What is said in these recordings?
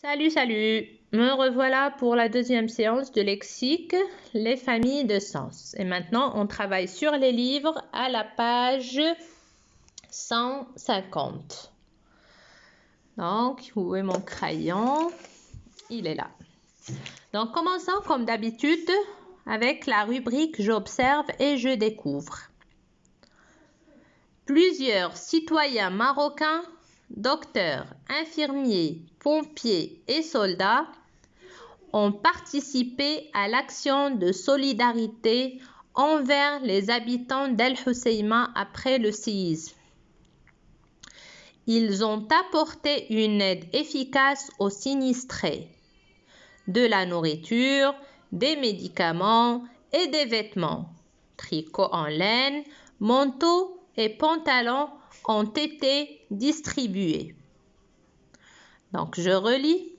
Salut, salut! Me revoilà pour la deuxième séance de lexique, les familles de sens. Et maintenant, on travaille sur les livres à la page 150. Donc, où est mon crayon? Il est là. Donc, commençons comme d'habitude avec la rubrique « J'observe et je découvre ». Plusieurs citoyens marocains, docteurs, infirmiers, pompiers et soldats ont participé à l'action de solidarité envers les habitants d'El Hoceima après le séisme. Ils ont apporté une aide efficace aux sinistrés, de la nourriture, des médicaments et des vêtements. Tricots en laine, manteaux et pantalons ont été distribués. Donc, je relis.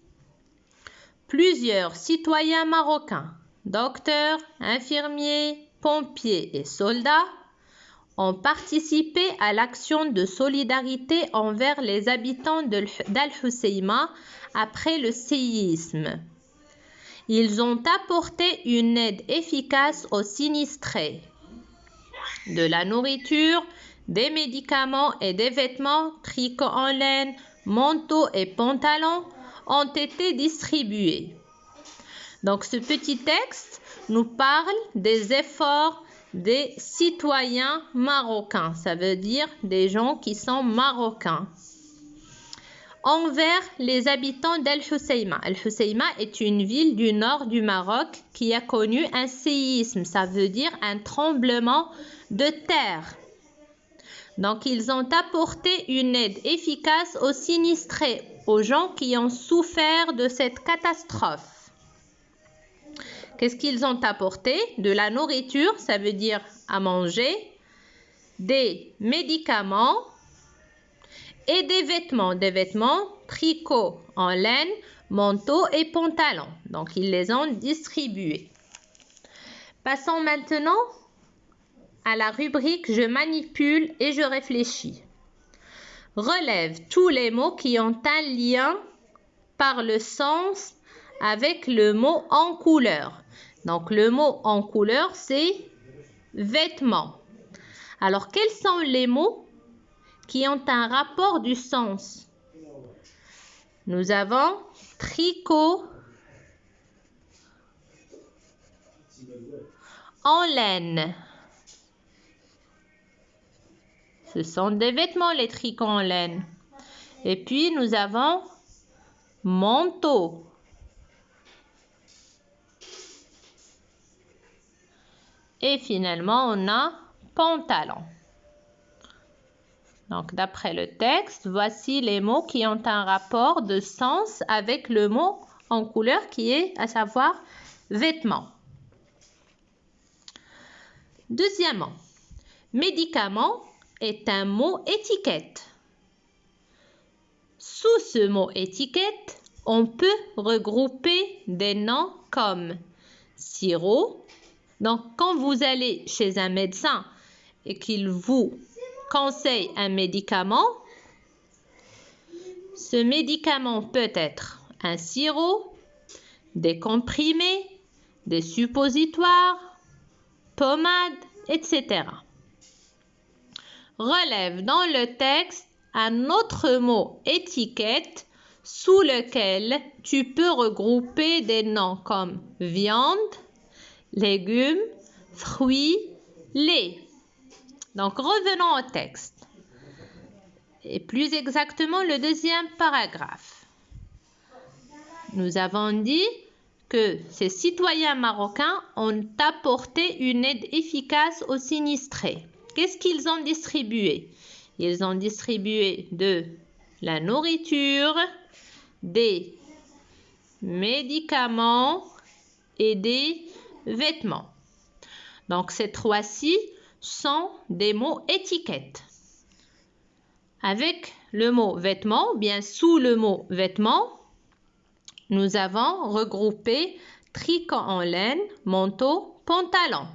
Plusieurs citoyens marocains, docteurs, infirmiers, pompiers et soldats ont participé à l'action de solidarité envers les habitants d'Al Hoceima après le séisme. Ils ont apporté une aide efficace aux sinistrés, de la nourriture, des médicaments et des vêtements, tricots en laine, manteaux et pantalons ont été distribués. Donc, ce petit texte nous parle des efforts des citoyens marocains. Ça veut dire des gens qui sont marocains envers les habitants d'El Hoceima. El Hoceima est une ville du nord du Maroc qui a connu un séisme. Ça veut dire un tremblement de terre. Donc, ils ont apporté une aide efficace aux sinistrés, aux gens qui ont souffert de cette catastrophe. Qu'est-ce qu'ils ont apporté? De la nourriture, ça veut dire à manger, des médicaments et des vêtements tricot en laine, manteaux et pantalons. Donc, ils les ont distribués. Passons maintenant à la rubrique « Je manipule et je réfléchis ». Relève tous les mots qui ont un lien par le sens avec le mot en couleur. Donc, le mot en couleur, c'est vêtements. Alors, quels sont les mots qui ont un rapport du sens? Nous avons tricot en laine. Ce sont des vêtements, les tricots en laine. Et puis, nous avons manteau. Et finalement, on a pantalon. Donc, d'après le texte, voici les mots qui ont un rapport de sens avec le mot en couleur qui est, à savoir, vêtements. Deuxièmement, médicament est un mot étiquette. Sous ce mot étiquette, on peut regrouper des noms comme sirop. Donc, quand vous allez chez un médecin et qu'il vous conseille un médicament, ce médicament peut être un sirop, des comprimés, des suppositoires, pommades, etc. Relève dans le texte un autre mot étiquette sous lequel tu peux regrouper des noms comme viande, légumes, fruits, lait. Donc, revenons au texte. Et plus exactement, le deuxième paragraphe. Nous avons dit que ces citoyens marocains ont apporté une aide efficace aux sinistrés. Qu'est-ce qu'ils ont distribué? Ils ont distribué de la nourriture, des médicaments et des vêtements. Donc, ces trois-ci sont des mots étiquettes. Avec le mot vêtements, bien sous le mot vêtements, nous avons regroupé tricot en laine, manteau, pantalon.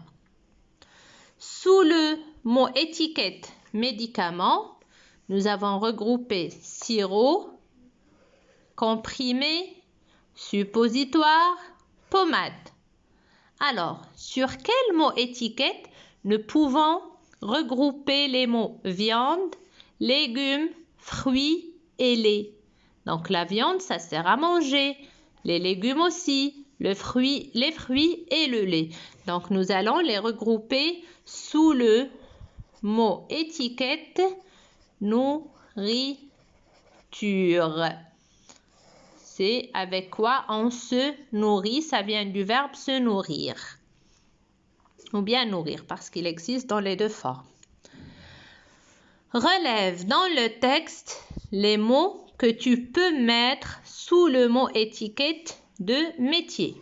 Sous le mot étiquette médicaments, nous avons regroupé sirop, comprimé, suppositoire, pommade. Alors, sur quel mot étiquette nous pouvons regrouper les mots viande, légumes, fruits et lait? Donc, la viande, ça sert à manger. Les légumes aussi, les fruits et le lait. Donc, nous allons les regrouper sous le mot étiquette nourriture. C'est avec quoi on se nourrit, ça vient du verbe se nourrir. Ou bien nourrir, parce qu'il existe dans les deux formes. Relève dans le texte les mots que tu peux mettre sous le mot étiquette de métier.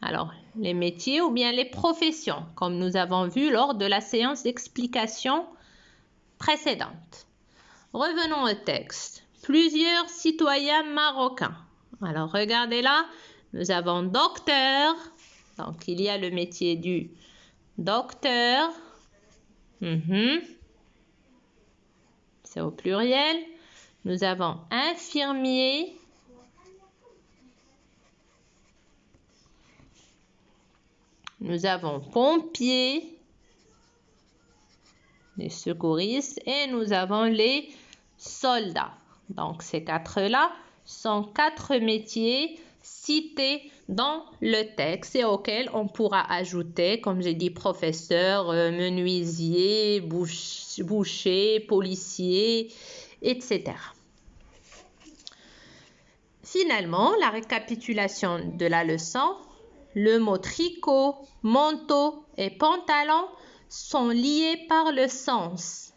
Alors, les métiers ou bien les professions, comme nous avons vu lors de la séance d'explication précédente. Revenons au texte. Plusieurs citoyens marocains. Alors, regardez là, nous avons docteur. Donc, il y a le métier du docteur. C'est au pluriel. Nous avons infirmier. Nous avons pompier, les secouristes, et nous avons les soldats. Donc, ces quatre-là sont quatre métiers cités dans le texte et auxquels on pourra ajouter, comme j'ai dit, professeur, menuisier, boucher, policier, etc. Finalement, la récapitulation de la leçon. Le mot tricot, manteau et pantalon sont liés par le sens.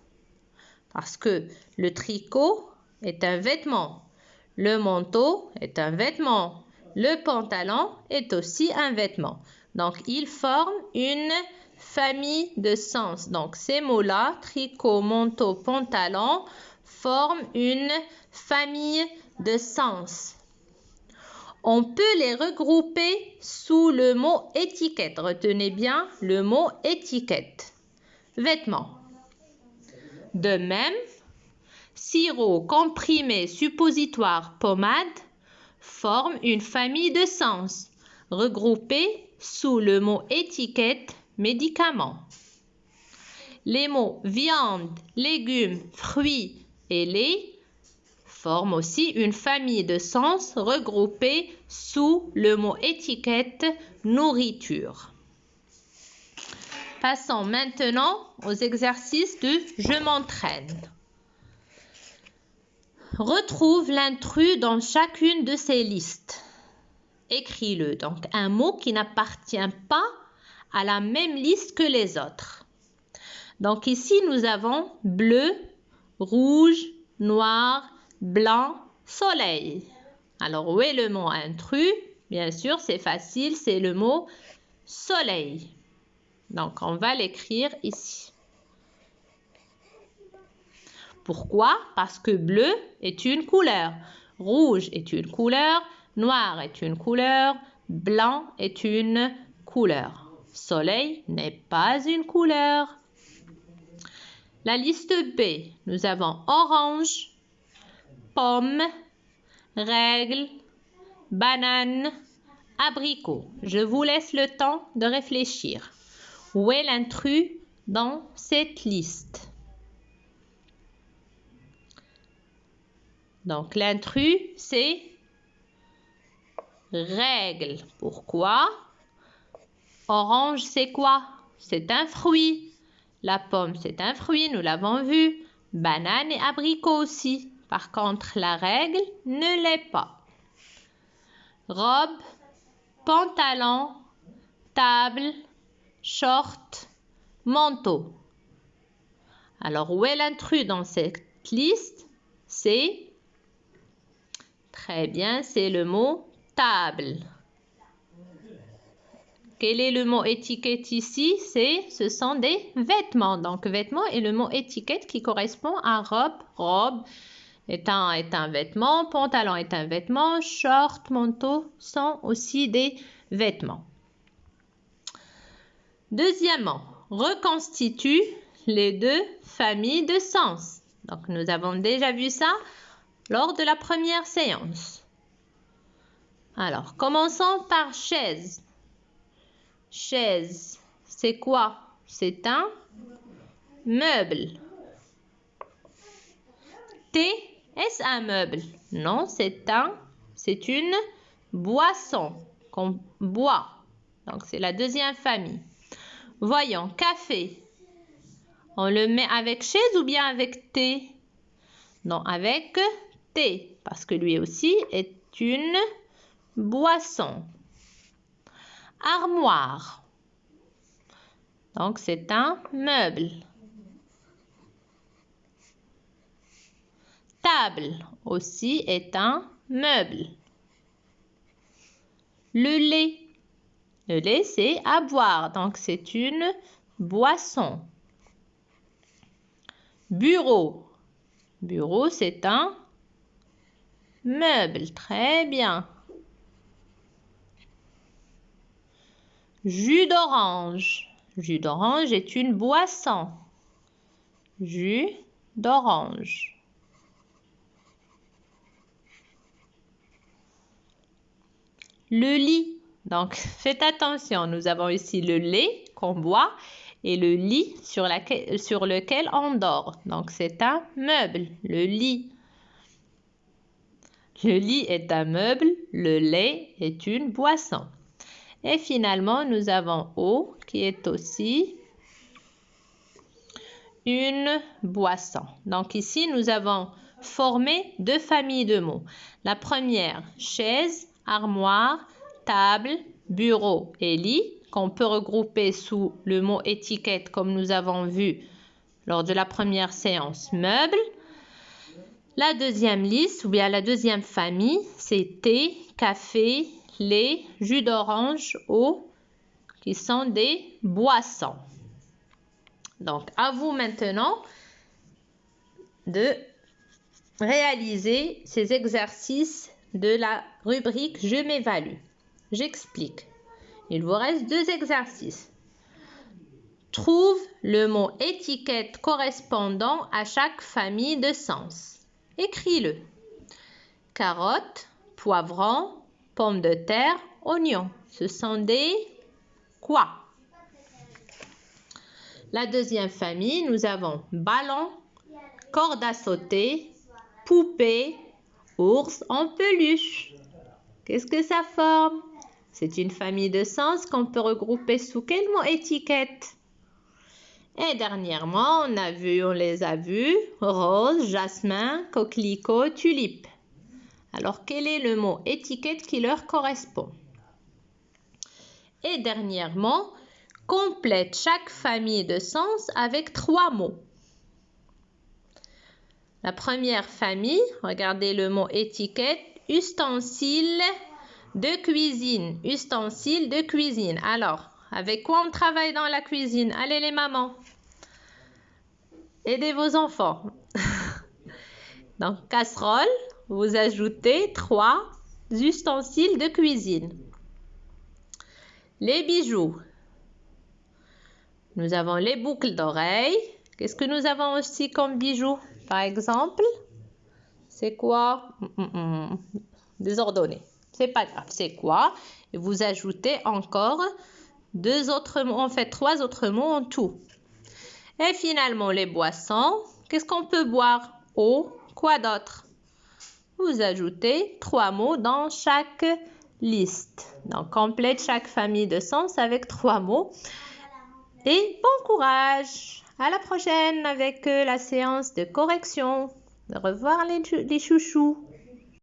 Parce que le tricot est un vêtement, le manteau est un vêtement, le pantalon est aussi un vêtement. Donc, ils forment une famille de sens. Donc, ces mots-là, tricot, manteau, pantalon, forment une famille de sens. On peut les regrouper sous le mot étiquette. Retenez bien le mot étiquette. Vêtements. De même, sirop, comprimé, suppositoire, pommade forment une famille de sens regroupés sous le mot étiquette, médicament. Les mots viande, légumes, fruits et lait forment aussi une famille de sens regroupés sous le mot étiquette nourriture. Passons maintenant aux exercices de je m'entraîne. Retrouve l'intrus dans chacune de ces listes. Écris-le. Donc un mot qui n'appartient pas à la même liste que les autres. Donc ici nous avons bleu, rouge, noir, blanc, soleil. Alors, où est le mot intrus? Bien sûr, c'est facile, c'est le mot soleil. Donc, on va l'écrire ici. Pourquoi? Parce que bleu est une couleur, rouge est une couleur, noir est une couleur, blanc est une couleur. Soleil n'est pas une couleur. La liste B, nous avons orange, pomme, règle, banane, abricot. Je vous laisse le temps de réfléchir. Où est l'intrus dans cette liste? Donc, l'intrus, c'est règle. Pourquoi? Orange, c'est quoi? C'est un fruit. La pomme, c'est un fruit, nous l'avons vu. Banane et abricot aussi. Par contre, la règle ne l'est pas. Robe, pantalon, table, short, manteau. Alors, où est l'intrus dans cette liste? C'est, très bien, c'est le mot table. Quel est le mot étiquette ici? Ce sont des vêtements. Donc, vêtements est le mot étiquette qui correspond à robe. Robe est un vêtement, pantalon est un vêtement, short, manteau sont aussi des vêtements. Deuxièmement, reconstitue les deux familles de sens. Donc, nous avons déjà vu ça lors de la première séance. Alors, commençons par chaise. Chaise, c'est quoi? C'est un meuble. Thé, est-ce un meuble? Non, c'est une boisson qu'on boit. Donc, c'est la deuxième famille. Voyons, café. On le met avec chaise ou bien avec thé? Non, avec thé, parce que lui aussi est une boisson. Armoire. Donc, c'est un meuble. Table aussi est un meuble. Le lait. Le lait, c'est à boire, donc c'est une boisson. Bureau. Bureau, c'est un meuble. Très bien. Jus d'orange. Jus d'orange est une boisson. Jus d'orange. Le lit. Donc, faites attention. Nous avons ici le lait qu'on boit et le lit sur lequel on dort. Donc, c'est un meuble. Le lit. Le lit est un meuble. Le lait est une boisson. Et finalement, nous avons eau qui est aussi une boisson. Donc ici, nous avons formé deux familles de mots. La première, chaise, armoire, table, bureau et lit, qu'on peut regrouper sous le mot étiquette comme nous avons vu lors de la première séance, meuble. La deuxième liste ou bien la deuxième famille, c'est thé, café, lait, jus d'orange, eau, qui sont des boissons. Donc, à vous maintenant de réaliser ces exercices de la rubrique « Je m'évalue ». J'explique. Il vous reste deux exercices. Trouve le mot étiquette correspondant à chaque famille de sens. Écris-le. Carotte, poivron, pommes de terre, oignons. Ce sont des quoi? La deuxième famille, nous avons ballon, corde à sauter, poupée, ours en peluche. Qu'est-ce que ça forme? C'est une famille de sens qu'on peut regrouper sous quel mot étiquette? Et dernièrement, on les a vus, rose, jasmin, coquelicot, tulipe. Alors, quel est le mot étiquette qui leur correspond? Et dernièrement, complète chaque famille de sens avec 3 mots. La première famille, regardez le mot étiquette, ustensile de cuisine. Ustensile de cuisine. Alors, avec quoi on travaille dans la cuisine? Allez les mamans, aidez vos enfants. Donc, casserole, vous ajoutez 3 ustensiles de cuisine. Les bijoux. Nous avons les boucles d'oreilles. Qu'est-ce que nous avons aussi comme bijoux? Par exemple, c'est quoi? Désordonné. C'est pas grave. C'est quoi? Et vous ajoutez encore 2 autres mots. En fait, 3 autres mots en tout. Et finalement, les boissons. Qu'est-ce qu'on peut boire? Eau. Quoi d'autre? Vous ajoutez 3 mots dans chaque liste. Donc, complète chaque famille de sens avec 3 mots. Et bon courage! À la prochaine avec la séance de correction. Au revoir les chouchous!